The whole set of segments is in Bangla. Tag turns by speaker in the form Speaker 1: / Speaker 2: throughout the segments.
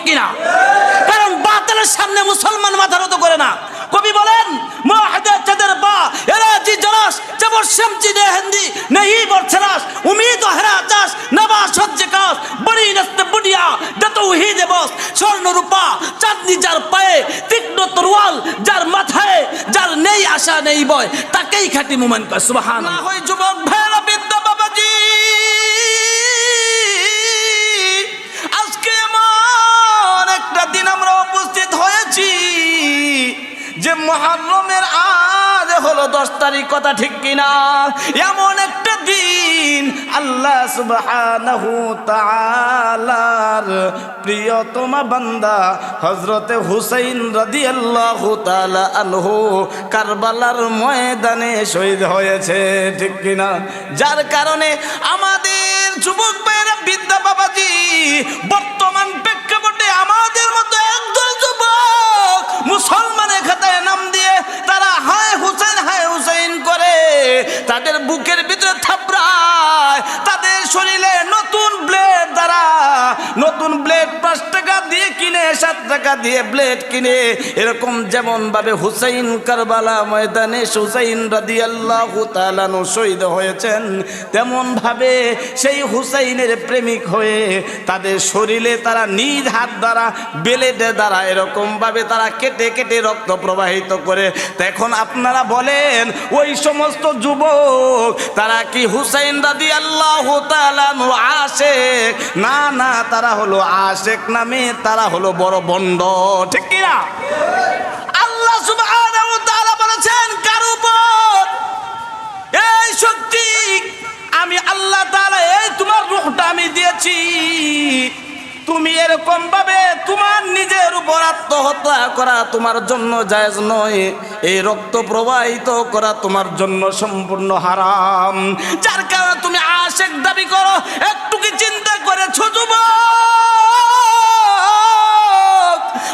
Speaker 1: কিনা? কারণ বাতিলের সামনে মুসলমান মাথা নত করে না। কবি বলেন মুআহাদা চাদর বা এরা জি জলাস জব শামসি দে হিন্দি नहीं বরছরাস উম্মীদ হরা আকাশ নবা সজ্জে কাশ বড়ি নস্ত বুড়িয়া দতৌহিদ বস স্বর্ণ রূপা চাঁদনি যার পায়ে তীক্ষ্ণ তরোয়াল যার মাথায় যার নেই আশা নেই ভয় তাকেই খাঁটি মুমিন কয় সুবহানাল্লাহ। হয় যুবক ভাইরা বিদ্যা বাবাজি, আজকে এমন একটা দিন আমরা উপস্থিত হয়েছি যে মুহররমের আজ হলো 10 তারিখ, কথা ঠিক কিনা? এমন একটা দিন আল্লাহ সুবহানাহু তাআলার প্রিয়তমা বান্দা হযরতে হুসাইন রাদিয়াল্লাহু তাআলা আনহু কারবালার ময়দানে শহীদ হয়েছে, ঠিক কিনা? যার কারণে আমাদের যুবক ভাইরা বিদ্যা বাবাজি বর্তমান প্রেক্ষাপটে আমাদের মতো একদল যুবক মুসলমানের খাতায় নাম দিয়ে তারা হায় হুসাইন করে তাদের বুকের ভিতরে থাপড়ায়, তাদের শরীরে নতুন ব্লেড দ্বারা নতুন ব্লেড 5 টাকা দিয়ে কিনে 7 টাকা দিয়ে ব্লেড কিনে, এরকম যেমন ভাবে হুসাইন কারবালা ময়দানে হুসাইন রাদিয়াল্লাহু তাআলা শহীদ হয়েছেন, তেমন ভাবে সেই হুসাইনের প্রেমিক হয়ে তাদের শরীরে তারা নিজ হাত দ্বারা ব্লেডের দ্বারা এরকম ভাবে তারা কেটে কেটে রক্ত প্রবাহিত করে। এখন আপনারা বলেন ওই সমস্ত যুবক তারা কি হুসাইন রাদিয়াল্লাহু তাআলা আশিক? না না, তারা হলো আশিক নামে তারা হলো বড় বন্ড, ঠিক কি না? আল্লাহ সুবহানাহু ওয়া তাআলা বলেছেন কার উপর এই শক্তি আমি আল্লাহ তাআলা এই তোমার রূহটা আমি দিয়েছি, তুমি এরকম ভাবে তোমার নিজের উপর আত্মহত্যা করা তোমার জন্য জায়েজ নয়, এই রক্ত প্রবাহিত করা তোমার জন্য সম্পূর্ণ হারাম। যার কারণে তুমি আশিক দাবি করো, একটু কি চিন্তা করেছো যুবক?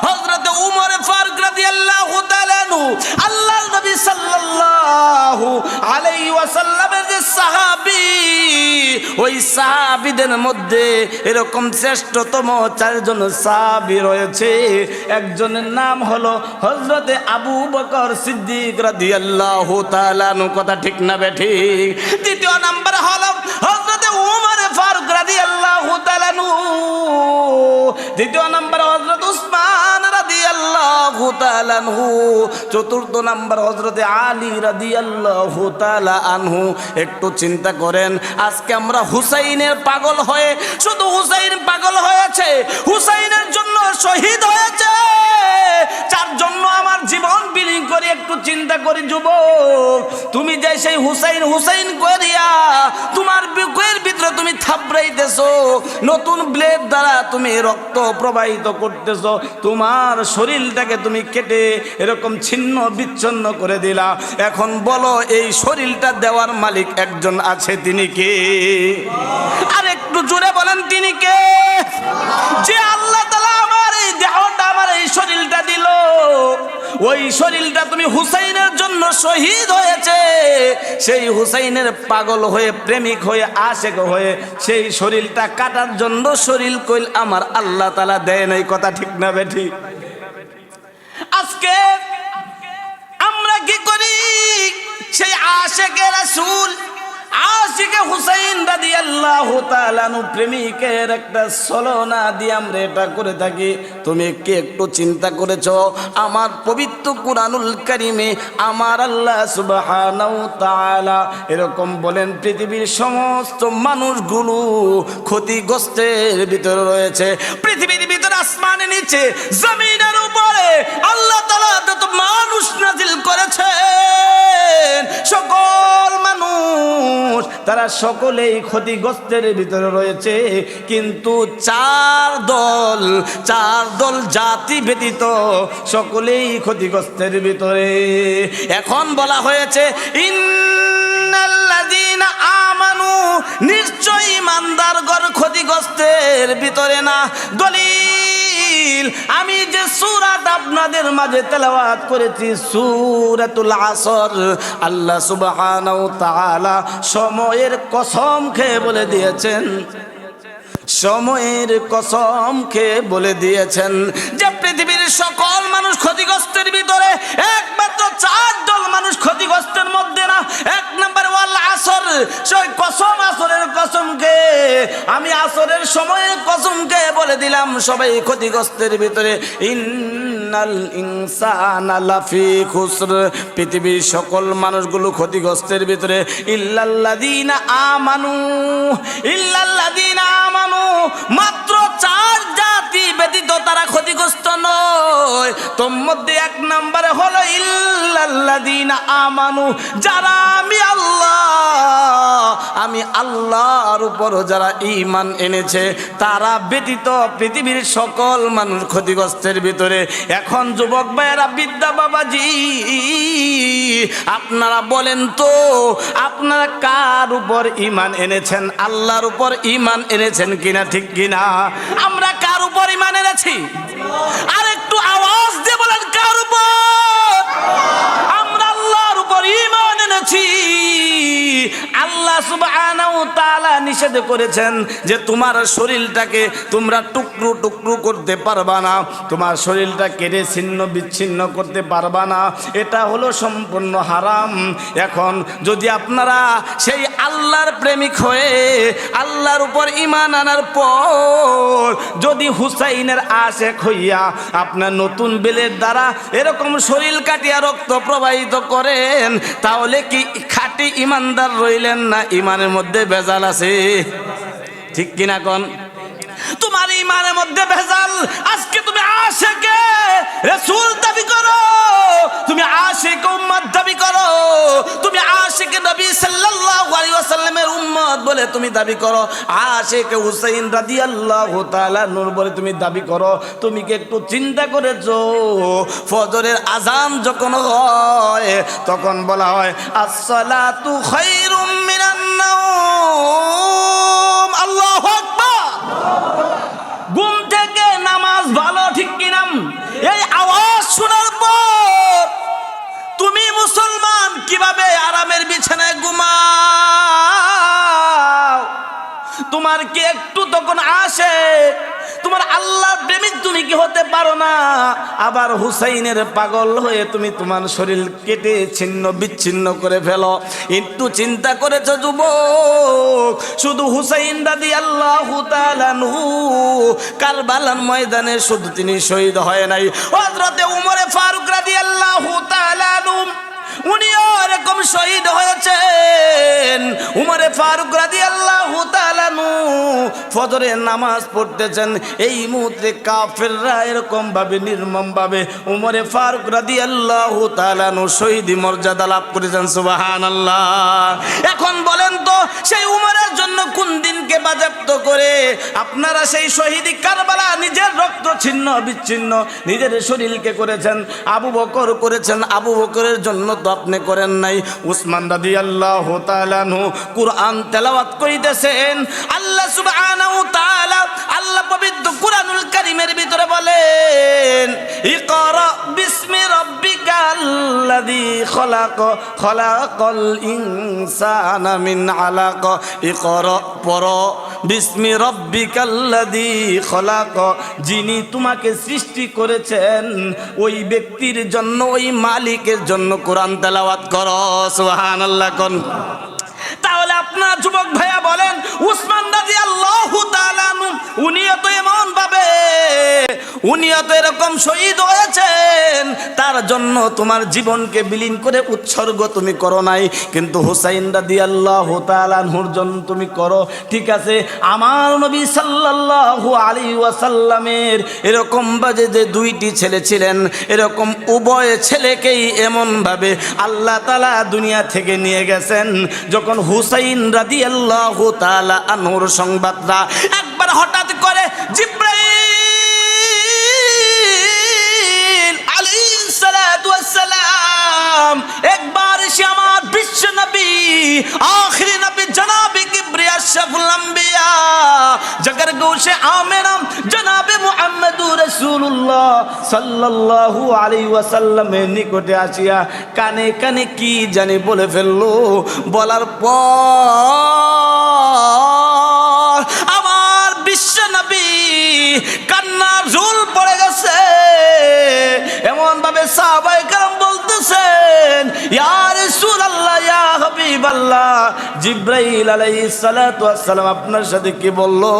Speaker 1: হযরত উমর ফারুক রাদিয়াল্লাহু তাআলা আনহু আল্লাহর নবী সাল্লাল্লাহু আলাইহি ওয়াসাল্লামের যে সাহাবী, ওই সাহাবীদের মধ্যে এরকম শ্রেষ্ঠতম 4 জন সাহাবী রয়েছে। একজনের নাম হলো হযরতে আবু বকর সিদ্দিক রাদিয়াল্লাহু তাআলা আনহু, কথা ঠিক না বেঠিক? দ্বিতীয় নাম্বার হলো হযরতে উমর ফারুক রাদিয়াল্লাহু তাআলা আনহু। তৃতীয় নাম্বার হযরত উসমান রাদিয়াল্লাহু তাআলা আনহু। চতুর্থ নাম্বার হযরতে আলী রাদিয়াল্লাহু তাআলা আনহু। একটু চিন্তা করেন, আজকে আমরা হুসাইনের পাগল হয়ে, শুধু হুসাইন পাগল হয়েছে, হুসাইনের জন্য শহীদ হয়েছে, যার জন্য আমার জীবন বিলীন করে। একটু চিন্তা করি যুবক, তুমি যে সেই হুসাইন করিয়া তোমার বুকের ভিতরে তুমি থাপড়াইতেছো, নতুন ব্লেড দ্বারা তুমি রক্ত প্রবাহিত করতেছো, তোমার শরীরটাকে তুমি কেটে এরকম ছিন্ন বিচ্ছিন্ন করে দিলা। এখন বলো এই শরীরটা দেওয়ার মালিক একজন আছে, তিনি কে? আর একটু জোরে বলেন, তিনি কে? যে আল্লাহ তাআলা আমার এই দেহটা, আমার এই শরীরটা দিল, ওই শরীরটা তুমি হুসাইনের জন্য শহীদ হয়েছে, সেই হুসাইনের পাগল হয়ে, প্রেমিক হয়ে, আশিক হয়ে সেই শরীরটা কাটার জন্য শরীর কইল আমার আল্লাহ তাআলা দেয় নাই, কথা ঠিক না বেঠি? আজকে আমরা কি করি? সেই আশিকে রাসূল, আশিকে হুসাইন রাদিয়াল্লাহু তাআলা আনহু প্রেমিকের একটা ছলনা দিয়ে আমরা এটা করে থাকি। তুমি কি একটু চিন্তা করেছো? আমার পবিত্র কুরআনুল কারীমে আমার আল্লাহ সুবহানাহু তাআলা এরকম বলেন, পৃথিবীর সমস্ত মানুষগুলো ক্ষতিগ্রস্তের ভিতরে রয়েছে। পৃথিবীর ভিতরে, আসমানের নিচে, জমিনের উপরে আল্লাহ তাআলা যত মানুষ নাজিল করেছেন, সকল মানুষ তারা সকলেই ক্ষতিগ্রস্তের ভিতরে রয়েছে। কিন্তু 4 দল জাতি ব্যতীত সকলেই ক্ষতিগ্রস্তের ভিতরে। এখন বলা হয়েছে ইন্নাল্লাযীনা আমানু, নিশ্চয় ইমানদারগণ ক্ষতিগ্রস্তের ভিতরে না। দলিল, আমি যে সূরা আপনাদের মাঝে তেলাওয়াত করেছি, সূরাতুল আসর, আল্লাহ সুবহানাহু তাআলা সময়ের কসম খেয়ে বলে দিয়েছেন সময়ের কসম খেয়ে বলে দিয়েছেন যে পৃথিবীর সকল মানুষ ক্ষতিগ্রস্তের ভিতরে একমাত্র 4 দল মানুষ ক্ষতিগ্রস্তের মধ্যে না। 1 নম্বর ওয়াল আসর, সেই কসম, আসরের কসম খেয়ে, আমি আসরের সময়ের কসম খেয়ে বলে দিলাম সবাই ক্ষতিগ্রস্তের ভিতরে। ইন্নাল ইনসানা লাফি খুসর, পৃথিবীর সকল মানুষগুলো ক্ষতিগ্রস্তের ভিতরে। ইল্লাল্লাযীনা আমানু, ইল্লাল্লাযীনা আমানু, মাত্র 4 জাতি ব্যতীত তারা ক্ষতিগ্রস্ত নয়। তোর মধ্যে 1 নম্বরে হলো ইল্লাল্লাযীনা আমানু, যারা আমি আল্লাহর উপর যারা ঈমান এনেছে তারা ব্যতীত পৃথিবীর সকল মানুষ ক্ষতিগ্রস্তের ভিতরে। এখন যুবক ভাইয়েরা, বিদ্যা বাবাজি, আপনারা বলেন তো আপনারা কার উপর ঈমান এনেছেন? আল্লাহর উপর ঈমান এনেছেন কিনা? ঠিক কিনা? আমরা কার উপর ঈমান এনেছি? আর একটু আওয়াজ দিয়ে বলেন, কার উপর? আমরা আল্লাহর উপর ঈমান এনেছি। আল্লাহ সুবহানাহু ওয়া তাআলা নিষেধ করেছেন যে তোমার শরীরটাকে তোমরা টুকরো টুকরো করতে পারবা না, তোমার শরীরটা কেটে ছিন্ন বিচ্ছিন্ন করতে পারবা না, এটা হলো সম্পূর্ণ হারাম। এখন যদি আপনারা সেই আল্লাহর প্রেমিক হয়ে আল্লাহর উপর ঈমান আনার পর যদি হুসাইনের আশেক হইয়া আপনার নতুন বেলের দ্বারা এরকম শরীর কাটিয়া রক্ত প্রবাহিত করেন, তাহলে কি খাঁটি ঈমানদার রইলেন না ঈমানের মধ্যে ভেজাল আছে? ঠিক কিনা কোন? তোমার ঈমানের মধ্যে ভেজাল। আজকে তুমি আশিকে রাসূল দাবি করো, তুমি আশিক উম্মত দাবি করো, তুমি আশিক নবী সাল্লাল্লাহু আলাইহি ওয়াসাল্লামের উম্মত বলে তুমি দাবি করো, আশিক হুসাইন রাদিয়াল্লাহু তাআলা নূর বলে তুমি দাবি করো। তুমি কি একটু চিন্তা করেছো ফজরের আযান যখন হয় তখন বলা হয় আসসালাতু খায়রুম মিনান নাওম, আল্লাহু আকবার, ঘুম থেকে নামাজ ভালো, ঠিক কিনা? এই আওয়াজ শোনার পর তুমি মুসলমান কিভাবে আরামের বিছানায় ঘুমাও? তোমার কি একটু তখন আসে তোমার আল্লাহ প্রেমিক তুমি কি হতে পারো না? আবার হুসাইনের পাগল হয়ে তুমি তোমার শরীর কেটে ছিন্ন বিচ্ছিন্ন করে ফেলো। একটু চিন্তা করেছো যুবক? শুধু হুসাইন রাদিয়াল্লাহু তাআলা আনহু কারবালার ময়দানে শুধু তিনি শহীদ হয় নাই, হযরতে উমরে ফারুক রাদিয়াল্লাহু তাআলা আনহু উনিও এরকম শহীদ হয়েছেন। উমরে ফারুক রাদিয়াল্লাহু তাআলা ফজরের নামাজ পড়তেছেন, এই মুহূর্তে কাফেররা এরকম ভাবে নির্মম ভাবে উমরে ফারুক রাদিয়াল্লাহু তাআলা শহীদি মর্যাদা লাভ করেছেন। সুবহানাল্লাহ। এখন বলেন তো সেই উমরের জন্য কোন দিনকে বাজেয়াপ্ত করে আপনারা সেই শহীদি কারবালা নিজের রক্ত ছিন্ন বিচ্ছিন্ন নিজের শরীরকে করেছেন? আবু বকর করেছেন, আবু বকরের জন্য তো আপনি করেন নাই। উসমান রাদিয়াল্লাহু তাআলা আনহু কুরআন তেলাওয়াত করিতেছেন, আল্লাহ সুবহানাহু ওয়া তাআলা আল্লাহ পবিত্র কুরআনুল কারীমের ভিতরে বলেন ইকরা বিসমি রাব্বিকাল্লাযী খলাক খলাকাল ইনসানা মিন আলাক, ইকরা পড়ো বিসমি রাব্বিকাল্লাযী খলাক, যিনি তোমাকে সৃষ্টি করেছেন ওই ব্যক্তির জন্য, ওই মালিকের জন্য কোরআন তেলাওয়াত করো। সুবহানাল্লাহ কোন? তাহলে আপনার যুবক ভাইয়া বলেন উসমান রাদিয়াল্লাহু তাআলা উনিও তো এমন ভাবে উনিও তো এরকম শহীদ হয়েছেন, তার জন্য তোমার জীবনকে বিলীন করে উৎসর্গ তুমি করো নাই, কিন্তু হুসাইন রাদিয়াল্লাহু তাআলা আনহুর জন্য তুমি করো। ঠিক আছে, আমার নবী সাল্লাল্লাহু আলাইহি ওয়াসাল্লামের এরকম ভাবে যে 2টি ছেলে ছিলেন, এরকম উভয় ছেলেকেই এমন ভাবে আল্লাহ তাআলা দুনিয়া থেকে নিয়ে গেছেন। যখন হুসাইন রাদিয়াল্লাহু তাআলা আনহুর সংবাদটা একবার হঠাৎ করে জিবরাইল আলাইহিস সালাতু ওয়াস সালাম একবার এসে আমার বিশ্ব নবী আখিরি নবী জনাবে কিবরিয়া আশরাফুল আম্বিয়া জাগর গোশে আমেরাম জনাবে মুহাম্মদুর রাসূলুল্লাহ সাল্লাল্লাহু আলাইহি ওয়াসাল্লামের নিকটে আসিয়া কানে কানে কি জানি বলে ফেললো। বলার পর আমার বিশ্ব কান্নার ঝুল পড়ে গেছে। এমন ভাবে সাহাবায়ে কেরাম বলতেছেন, ইয়া রাসূলুল্লাহ, ইয়া হাবিবাল্লাহ, জিবরাইল আলাইহিস সালাতু ওয়াস সালাম আপনার সাথে কি বললো,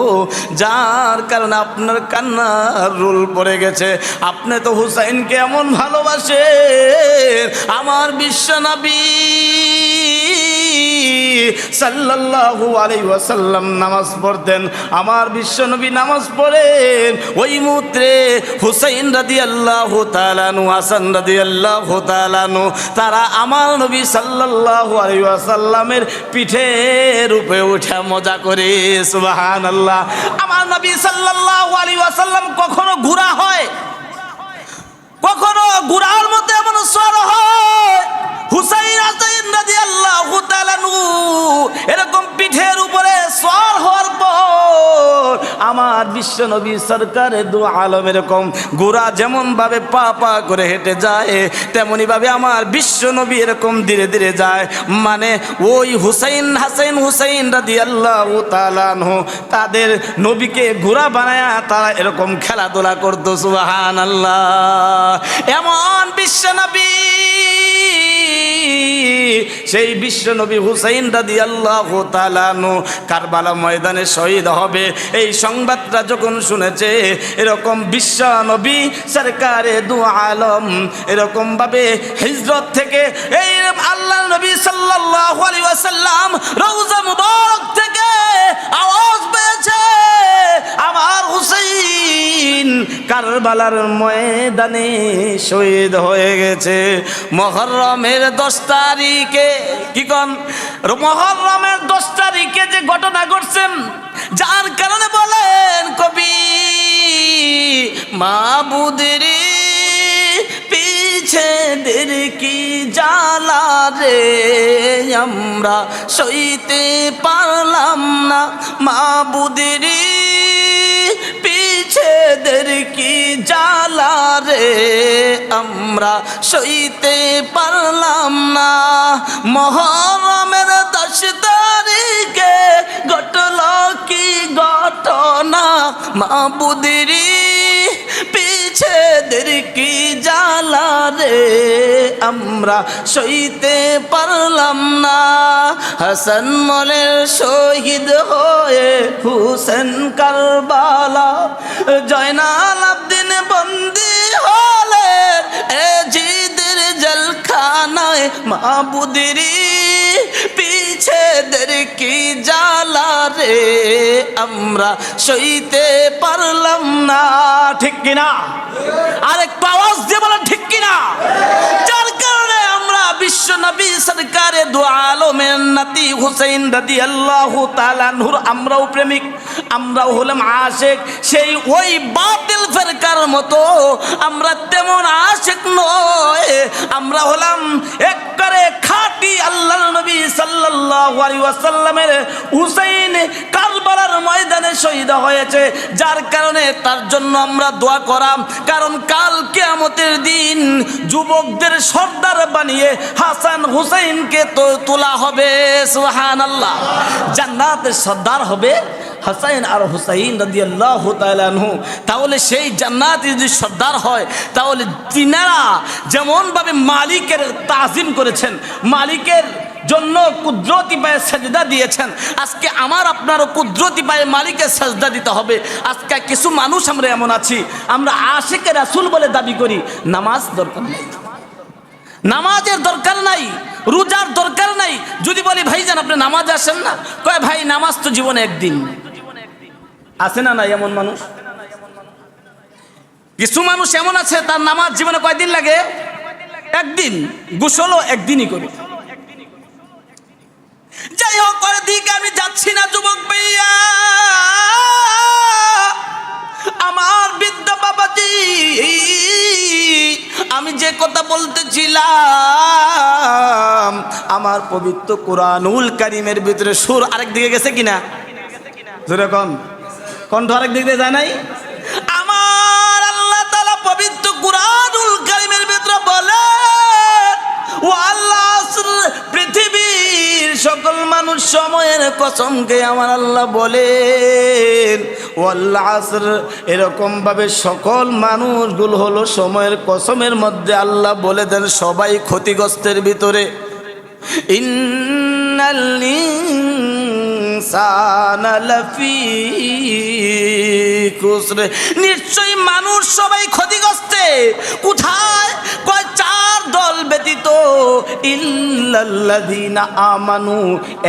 Speaker 1: যার কারণে আপনার কান্নার রুল পড়ে গেছে? আপনি তো হুসাইনকে এমন ভালোবাসেন। আমার বিশ্ব নবী সাল্লাল্লাহু আলাইহি ওয়াসাল্লাম নামাজ পড়তেন, আমার বিশ্ব নবী নামাজ পড়েন, ওই মুহূর্তে হুসাইন রাদিয়াল্লাহু তাআলা আনহু, হাসান রাদিয়াল্লাহু তাআলা আনহু, তারা আমার নবী সাল্লাল্লাহু আলাইহি ওয়াসাল্লামের পিঠের উপরে উঠে মজা করে। সুবহানাল্লাহ। আমার নবী সাল্লাল্লাহু আলাইহি ওয়াসাল্লাম কখনো ঘোড়া হয়, কখনো ঘোড়ার মধ্যে এমন সওয়ার হয়, হুসাইন হাসান রাদিয়াল্লাহু তাআলা আনহু এরকম পিঠের উপরে সওয়ার হওয়ার পর আমার বিশ্ব নবী সরকারে দু আলম এরকম ঘোড়া যেমন ভাবে পা পা করে হেঁটে যায়, তেমনি ভাবে আমার বিশ্ব নবী এরকম ধীরে ধীরে যায়। মানে ওই হুসাইন হাসান হুসাইন রাদিয়াল্লাহু তাআলা আনহু তাদের নবীকে ঘোড়া বানায়া তারা এরকম খেলাধুলা করতো। সুবহানাল্লাহ। এমন বিশ্ব নবী, সেই বিশ্ব নবী হুসাইন রাদিয়াল্লাহু তাআলা আনহু কারবালা ময়দানে শহীদ হবে, এই সংবাদটা যখন শুনেছে, এরকম বিশ্ব নবী সরকারে দু আলম এরকম ভাবে হিজরত থেকে এই আল্লাহ নবী সাল্লাল্লাহু আলাইহি ওয়াসাল্লাম রওজা মুবারক থেকে আওয়াজ পেয়েছে, আমার হুসাইন কারবালার ময়দানে শহীদ হয়ে গেছে। মুহররমের 10 তারিখে, কি কোন মুহররমের 10 তারিখে যে ঘটনা ঘটছেন, যার কারণে বলেন কবি, মাবুদের পিছেদের কি জ্বালা রে আমরা সইতে পারলাম না, মাবুদের পিছেদের কি জ্বালা রে আমরা সইতে পারলাম না। মুহররমের 10 তারিখে ঘটল কি ঘটনা, মাবুদের পিছেদের কি জ্বালা রে আমরা সইতে পারলাম না। হাসান মোলের শহীদ হয়ে হুসেন কারবালা, জয়নাল আবদিন বন্দি হলেন এজিদের জেলখানায়, মাবুদের পিছেদের কি জ্বালা রে আমরা সইতে পারলাম না। ঠিক কিনা? আরেকটু আওয়াজ দিয়ে বলেন ঠিক কিনা? যার কারণে আমরা বিশ্ব নবী সরকারে দু আলমের নাতি হুসাইন রাদিয়াল্লাহু তাআলা আনহুর আমরাও প্রেমিক, আমরাও হলাম আশিক। সেই ওই বাতিল ফেরকার মতো আমরা তেমন আশিক নয়, আমরা হলাম একবারে খাঁটি আল্লাহর নবী সাল্লাল্লাহু আলাইহি ওয়াসাল্লামের হুসাইন কারবালার ময়দানে শহীদ হয়েছে, যার কারণে তার জন্য আমরা দোয়া করাম। কারণ কাল কিয়ামতের দিন যুবকদের সর্দার বানিয়ে হাসান হুসাইনকে তো তোলা হবে। সুবহানাল্লাহ। জান্নাতের সর্দার হবে হাসান আর হুসাইন রাদিয়াল্লাহু তাআলা আনহু। তাহলে সেই জান্নাত যদি সর্দার হয়, তাহলে তিনারা যেমন ভাবে মালিকের তাজিম করেছেন, মালিকের জন্য কুদরতি পায়ে সাজদা দিয়েছেন, আজকে আমার আপনারও কুদরতি পায়ে মালিকের সাজদা দিতে হবে। আজকে কিছু মানুষ আমরা এমন আছি, আমরা আশিকে রাসূল বলে দাবি করি, নামাজ দরকার নাই, নামাজের দরকার নাই, রোজার দরকার নাই। যদি বলি ভাইজান আপনি নামাজ আসেন না, কয় ভাই নামাজ তো জীবনে একদিন। আছে না নাই এমন মানুষ? কিছু মানুষ এমন আছে তার নামাজ জীবনে কয়দিন লাগে? একদিন। গোসলও একদিনই করে। যাই হোক, করে দিক আমি যাচ্ছি না যুবক ভাইয়া, আমার বিদ্যা বাবাজি, আমি যে কথা বলতেছিলাম, আমার পবিত্র কুরআনুল কারীমের ভিতরে সুর আরেক দিকে গেছে কিনা? যেরকম কণ্ঠ আরেক দিকে যায় নাই? আমার আল্লাহ তাআলা পবিত্র কুরআনুল কারীমের ভিতরে বলে, ও আল্লাহ পৃথিবীর সকল মানুষ সময়ের কসমকে আমার আল্লাহ বলেন, ও ওয়াল আসর, এরকম ভাবে সকল মানুষগুলো হলো সময়ের কসমের মধ্যে আল্লাহ বলে দেন সবাই ক্ষতিগ্রস্তের ভিতরে। ইন্নাল ইনসানা লাফি খুসর, নিশ্চয়ই মানুষ সবাই ক্ষতিগ্রস্তে। কোথায়? কয় চার দল ব্যতীত, ইল্লাল্লাযীনা আমানু,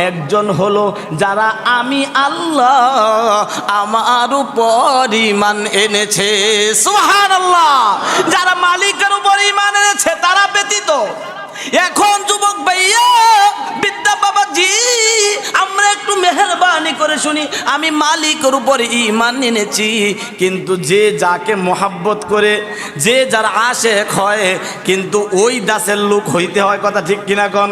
Speaker 1: একজন হলো যারা আমি আল্লাহ আমার উপর ঈমান এনেছে। সুবহানাল্লাহ, যারা মালিকের উপর ঈমান এনেছে তারা ব্যতীত। এখন যুবক ভাইয়া, বিদ্যা বাবাজি, আমরা একটু মেহেরবানি করে শুনি। আমি মালিকের উপর ঈমান এনেছি, কিন্তু যে যাকে মোহাব্বত করে, যে যার আশেক হয়, কিন্তু ওই দাসের লোক হইতে হয়। কথা ঠিক কিনা কোন?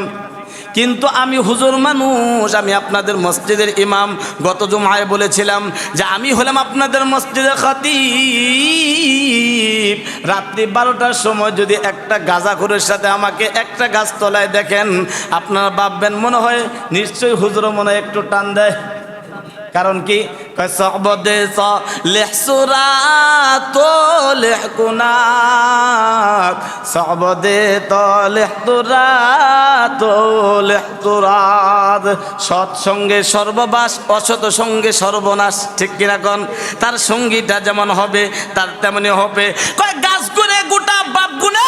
Speaker 1: কিন্তু আমি হুজুর মানুষ, আমি আপনাদের মসজিদের ইমাম। গত জুমায় বলেছিলাম যে আমি হলাম আপনাদের মসজিদের খতিব। রাত্রি 12টার সময় যদি একটা গাঁজাখোরের সাথে আমাকে একটা গাছতলায় দেখেন, আপনারা ভাববেন মনে হয় নিশ্চয়ই হুজুর মনে হয় একটু টান দেয়। কারণ কি? সহবদে লেহসুরাত লেহকুনাত, সহবদে লেহতুরাত লেহতুরাত, সৎসঙ্গে সর্ববাস, অসৎ সঙ্গে সর্বনাশ। ঠিক কিনা কোন? তার সঙ্গীটা যেমন হবে তার তেমনি হবে। কয় গাছ গুনে গোটা বাপ গুনে,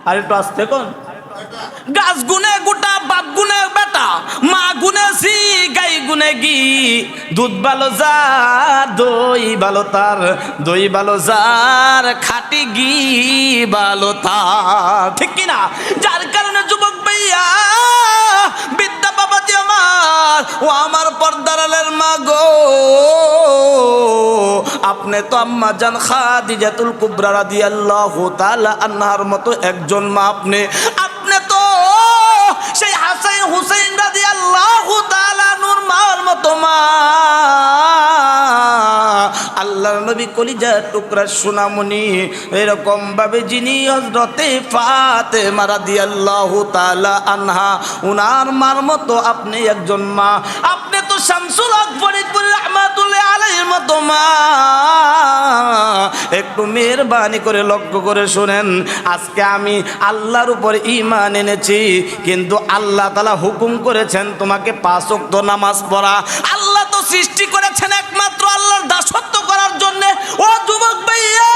Speaker 1: আর একটু আসতে কোন, গাছ গুনে গোটা বাপ গুনে বেটা, মা গুনে সি গাই গুনে গি, দুধ ভালো যার দই ভালো তার, দই ভালো যার খাটি ঘি ভালো তার। ঠিক কিনা? যার কারণে যুবক ভাইয়া, বিদ্যা বাবাজি আমার, ও আমার পর্দারালের মা গো, আপনি তো আম্মা জান খাদিজাতুল কুবরা রাদিয়াল্লাহু তাআলা আনহার মতো একজন মা। আপনি তো সেই হাসান হুসাইন রাদিয়াল্লাহু তাআলা নূর মার মতো মা। আল্লাহর নবী কলিজার টুকরা সোনামণি, এরকম ভাবে যিনি হযরতে ফাতেমা রাদিয়াল্লাহু তাআলা আনহা, উনার মার মতো আপনি একজন মা। আপনি তো শামসুল হক ফরিদপুর রাহমাতুল্লাহ আলাইহির মতো মা। একটু মেহেরবানি করে লক্ষ্য করে শুনেন, আজকে আমি আল্লাহর উপর ঈমান এনেছি, কিন্তু আল্লাহ তাআলা হুকুম করেছেন তোমাকে 5 ওয়াক্ত নামাজ পড়া। আল্লাহ তো সৃষ্টি করেছেন একমাত্র আল্লাহর দাসত্ব করার জন্য। ও যুবক ভাইয়া,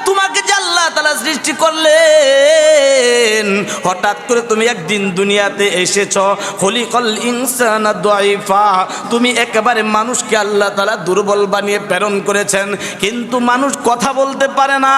Speaker 1: তোমাকে যে আল্লাহ তাআলা সৃষ্টি করলেন, হঠাৎ করে তুমি একদিন দুনিয়াতে এসেছো, খলিকাল ইনসানা দাইফা, তুমি একেবারে মানুষকে আল্লাহ তাআলা দুর্বল বানিয়ে প্রেরণ করেছেন। কিন্তু মানুষ কথা বলতে পারে না,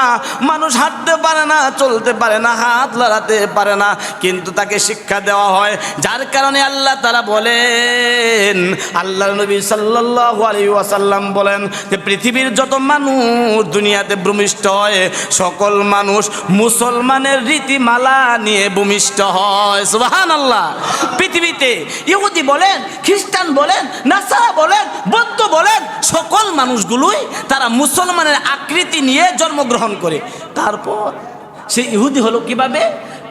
Speaker 1: মানুষ হাঁটতে পারে না, চলতে পারে না, হাত লড়াতে পারে না, কিন্তু তাকে শিক্ষা দেওয়া হয়। যার কারণে আল্লাহ তাআলা বলেন, আল্লাহর নবী সাল্লাল্লাহু আলাইহি ওয়াসাল্লাম বলেন যে পৃথিবীর যত মানুষ দুনিয়াতে ভূমিষ্ঠ হয়, সকল মানুষ মুসলমানের রীতিমালা নিয়ে ভূমিষ্ঠ হয়। সুবহানাল্লাহ। পৃথিবীতে ইহুদি বলেন, খ্রিস্টান বলেন, নাসারা বলেন, বৌদ্ধ বলেন, সকল মানুষগুলোই তারা মুসলমানের আকৃতি নিয়ে জন্মগ্রহণ করে। তারপর সেই ইহুদি হলো কিভাবে?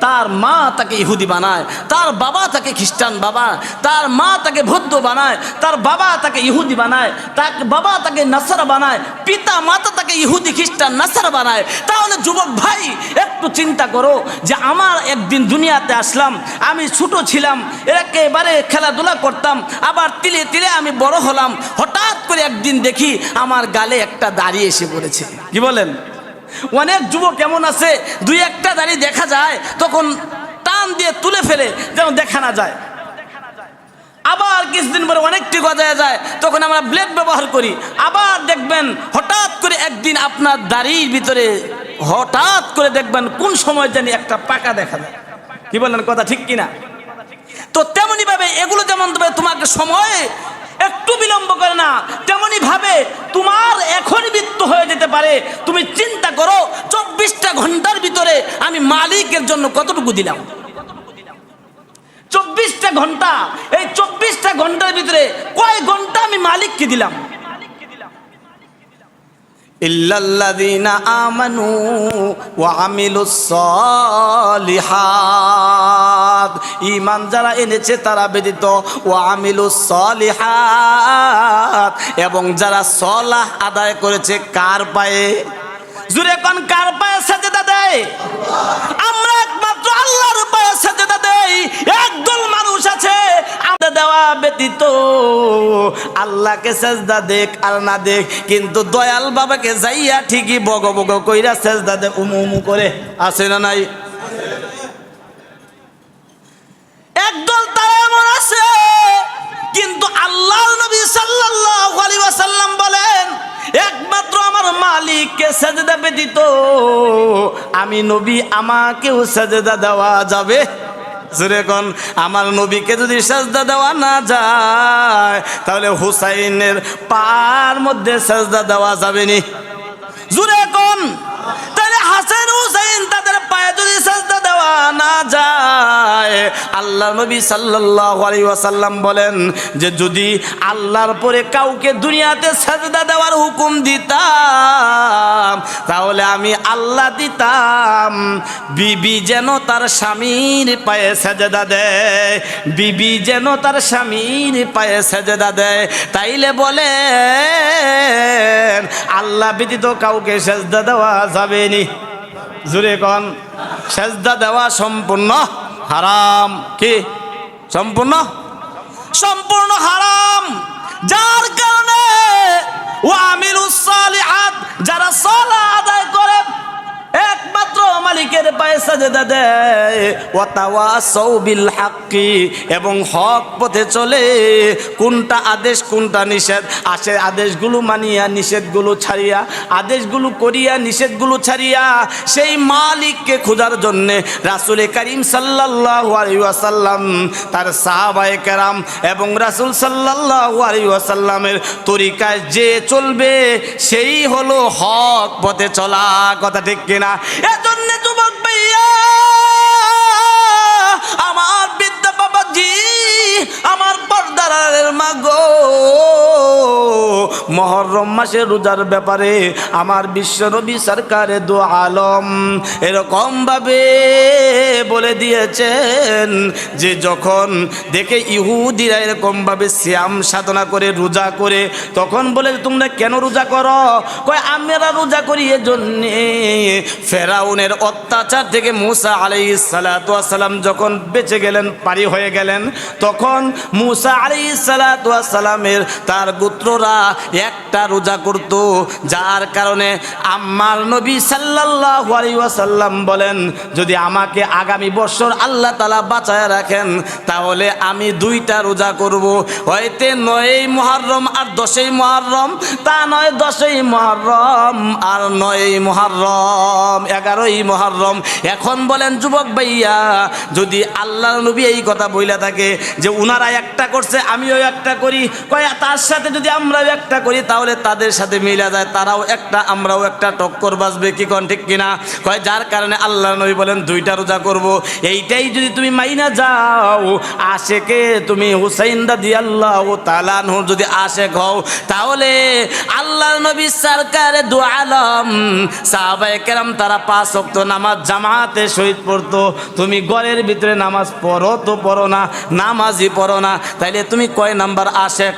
Speaker 1: তার মা তাকে ইহুদি বানায়, তার বাবা তাকে খ্রিস্টান বাবা, তার মা তাকে বৌদ্ধ বানায়, তার বাবা তাকে ইহুদি বানায়, তার বাবা তাকে নাসারা বানায়, পিতা মাতা তাকে ইহুদি খ্রিস্টান নাসারা বানায়। তাহলে যুবক ভাই একটু চিন্তা করো যে আমার একদিন দুনিয়াতে আসলাম, আমি ছোট ছিলাম, একেবারে খেলাধুলা করতাম, আবার তিলে তিলে আমি বড় হলাম, হঠাৎ করে একদিন দেখি আমার গালে একটা দাড়ি এসে পড়েছে। কি বলেন? অনেক যুবক কেমন আছে, দুই একটা দাড়ি দেখা যায় তখন টান দিয়ে তুলে ফেলে যেন দেখা না যায়। আবার কিছুদিন পরে অনেকটি গজায় যায়, তখন আমরা ব্লেড ব্যবহার করি। আবার দেখবেন হঠাৎ করে একদিন আপনার দাড়ির ভিতরে হঠাৎ করে দেখবেন কোন সময় জানি একটা পাকা দেখা যায়। কি বলেন? কথা ঠিক কিনা? তো তেমনি ভাবে এগুলো যেমন তোমাকে সময় একটু বিলম্ব করে না, তেমনি ভাবে তোমার এখনই মৃত্যু হয়ে যেতে পারে। তুমি চিন্তা করো 24টা ঘন্টার ভিতরে আমি মালিকের জন্য কতটুকু দিলাম। 24টা ঘন্টা, এই 24টা ঘন্টার ভিতরে কয় ঘন্টা আমি মালিককে দিলাম? ইল্লাল্লাযীনা আমানু ওয়া আমিলুস সালিহাত, ঈমান যারা এনেছে তারা ব্যতীত, ওয়া আমিলুস সলিহাত, এবং যারা সলাহ আদায় করেছে কার পায়ে? জুরে কোন কার পায়ে সাজদা দেয়? আমরা একমাত্র আল্লাহর পায়ে সাজদা দেই। একদল মানুষ আছে আমরা দেওয়া ব্যতীত আল্লাহকে সাজদা দেখ আর না দেখ, কিন্তু দয়াল বাবাকে যাইয়া ঠিকই বগ বগ কইরা সাজদা দে উমু উমু করে। আছে না নাই? একদল তারা এমন আছে, কিন্তু আল্লাহর নবী সাল্লাল্লাহু আলাইহি ওয়াসাল্লাম বলেন একমাত্র আমার মালিককে সাজদা ব্যতীত আমি নবী আমাকেও সাজদা দেওয়া যাবে। যেরকম আমার নবীকে যদি সাজদা দেওয়া না যায় তাহলে হুসাইনের পার মধ্যে সাজদা দেওয়া যাবে নি? জুরে কোন তাহলে হাসান হুসাইন তাদের পায়ে যদি সাজদা দেওয়া না যায়, আল্লাহ নবী সাল্লাল্লাহু আলাইহি ওয়াসাল্লাম বলেন যে যদি আল্লাহর পরে কাউকে দুনিয়াতে সাজদা দেওয়ার হুকুম দিতাম তাহলে আমি আল্লাহ দিতাম বিবি যেন তার স্বামীর পায়ে সাজদা দেয়, বিবি যেন তার স্বামীর পায়ে সাজদা দেয়। তাইলে বলেন আল্লাহ ব্যতীত কাউকে সাজদা দেওয়া যাবে নি? জুরে কোন সাজদা দেওয়া সম্পূর্ণ হারাম। কি সম্পূর্ণ? সম্পূর্ণ হারাম। যার কারণে ওয়া আমিলুস সালিহাত, যারা সালাত আদায় করে একমাত্র মালিকের পায়ে সাজদা দেয়, ওয়া তাওয়াসাউ বিল হাক্কি, এবং হক পথে চলে, কোনটা আদেশ কোনটা নিষেধ, আসে আদেশগুলো মানিয়া নিষেধগুলো ছাড়িয়া, আদেশগুলো করিয়া নিষেধগুলো ছাড়িয়া সেই মালিককে খোঁজার জন্যে রাসূল করিম সাল্লাল্লাহু আলাইহি ওয়াসাল্লাম তার সাহাবায়ে কেরাম এবং রাসূল সাল্লাল্লাহু আলাইহি ওয়াসাল্লামের তরিকায় যে চলবে সেই হলো হক পথে চলা। কথা ঠিক কিনা? এজন্য যুবক ভাইয়া, আমার বিদ্যা বাবাজি, আমার পর্দার মা গো, মুহররম মাসের রোজার ব্যাপারে আমার বিশ্ব নবী সরকারে দু আলম এরকম ভাবে বলে দিয়েছেন যে যখন দেখে ইহুদিরা এরকম ভাবে সিয়াম সাধনা করে রোজা করে, তখন বলে তোমরা কেন রোজা করো? কয় আমরা রোজা করি এজন্যে ফেরাউনের অত্যাচার থেকে মুসা আলাইহিস সালাতু ওয়াস সালাম যখন বেঁচে গেলেন, পারি হয়ে গেলেন, তখন মুসা আলাইহিস সালাতু ওয়াস সালামের তার গোত্ররা একটা রোজা করত, যার কারণে আমার নবী সাল্লাল্লাহু আলাইহি ওয়াসাল্লাম বলেন যদি আমাকে আগামী বছর আল্লাহ তাআলা বাঁচায় রাখেন তাহলে আমি দুইটা রোজা করব, হয়তো 9ই মুহররম আর 10ই মুহররম, তা নয় 10ই মুহররম আর 9ই মুহররম, 11ই মুহররম। এখন বলেন যুবক ভাইয়া, যদি আল্লাহর নবী এই কথা বইলা থাকে যে উনারা একটা করছে আমিও একটা করি, কয় তার সাথে যদি আমরাও একটা করি তাহলে তাদের সাথে মিলা যায়, তারাও একটা আমরাও একটা, টক্কর বাজবে। কি কোন ঠিক কিনা? কয় যার কারণে আল্লাহর নবী বলেন দুইটা রোজা করব। এইটাই যদি তুমি মাইনা যাও, আশেকে তুমি হুসাইন রাদিয়াল্লাহু তাআলা আনহু যদি আশেক হও, তাহলে আল্লাহর নবী সরকারে দু আলম সাহাবায়ে কেরাম তারা 5 ওয়াক্ত নামাজ জামাতে শহীদ পড়তো। তুমি ঘরের ভিতরে নামাজ পড়ো তো পড়ো না, নামাজই পড়ো না, তাইলে তুমি কয় নাম্বার আশেক?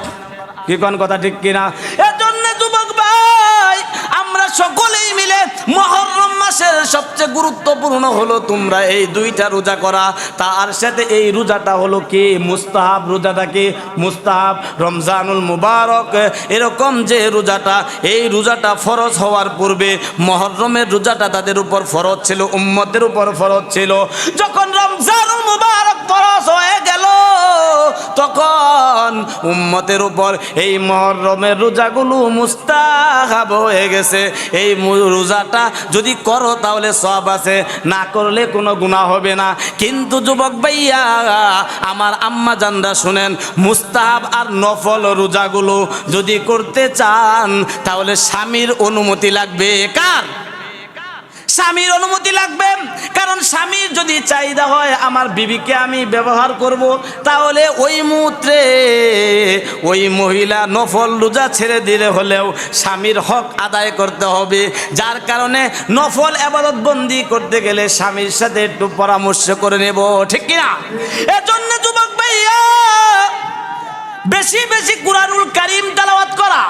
Speaker 1: কি কোন কথা ঠিক কিনা? এজন্য যুবক ভাই, আমরা সকলেই মিলে মুহররম মাসের সবচেয়ে গুরুত্বপূর্ণ হলো তোমরা এই দুইটা রোজা করা। তার সাথে এই রোজাটা হলো কি মুস্তাহাব, রোজাটা কি মুস্তাহাব, রমজানুল মুবারক এরকম যে রোজাটা, এই রোজাটা ফরজ হওয়ার পূর্বে মুহররমের রোজাটা তাদের উপর ফরজ ছিল, উম্মতের উপর ফরজ ছিল। যখন রমজানুল মুবারক ফরজ হয়ে গেল তখন উম্মতের উপর এই মুহররমের রোজাগুলো মুস্তাহাব হয়ে গেছে। এই রোজাটা যদি করো তাহলে সওয়াব আছে, না করলে কোনো গুনাহ হবে না। কিন্তু যুবক ভাইয়া আমার আম্মা জানরা শুনেন, মুস্তাহাব আর নফল রোজাগুলো যদি করতে চান তাহলে স্বামীর অনুমতি লাগবে। কার? স্বামীর অনুমতি লাগবে, কারণ স্বামীর যদি চাহিদা হয় আমার বিবিকে আমি ব্যবহার করব, তাহলে ওই মুহূর্তে ওই মহিলা নফল রোজা ছেড়ে দিলে হলেও স্বামীর হক আদায় করতে হবে। যার কারণে নফল ইবাদত বন্দি করতে গেলে স্বামীর সাথে একটু পরামর্শ করে নেব, ঠিক কিনা? এজন্য যুবক ভাইয়া বেশি বেশি কুরআনুল কারীম তেলাওয়াত করা,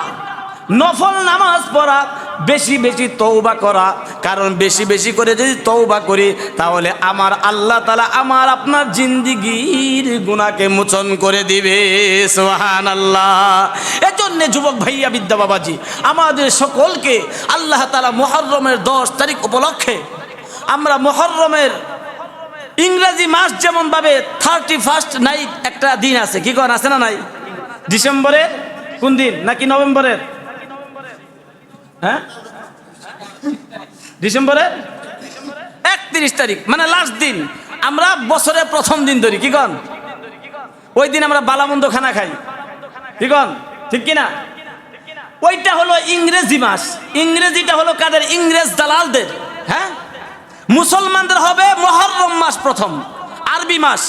Speaker 1: নফল নামাজ পড়া, বেশি বেশি তওবা করা। কারণ বেশি বেশি করে যদি তওবা করি তাহলে আমার আল্লাহ তাআলা আমার আপনার জিন্দেগীর গুনাহকে মোচন করে দিবে। সুবহানাল্লাহ। এজন্য যুবক ভাইয়া বিদ্যা বাবাজি আমাদের সকলকে আল্লাহ তাআলা মুহররমের 10 তারিখ উপলক্ষে আমরা মুহররমের ইংরেজি মাস যেমন ভাবে 31st নাইট একটা দিন আছে, কি কোন আছে না নাই? ডিসেম্বরের কোন দিন নাকি নভেম্বরের? হ্যাঁ, ডিসেম্বরের 31 তারিখ মানে লাস্ট দিন। আমরা বছরের প্রথম দিন ধরি, কি কন? ওই দিন আমরা বালামন্দ খানা খাই, কি কন? ঠিক কিনা? ওইটা হলো ইংরেজি মাস। ইংরেজিটা হলো কাদের? ইংরেজ দালালদের। হ্যাঁ, মুসলমানদের হবে মুহররম মাস প্রথম, আরবি মাস।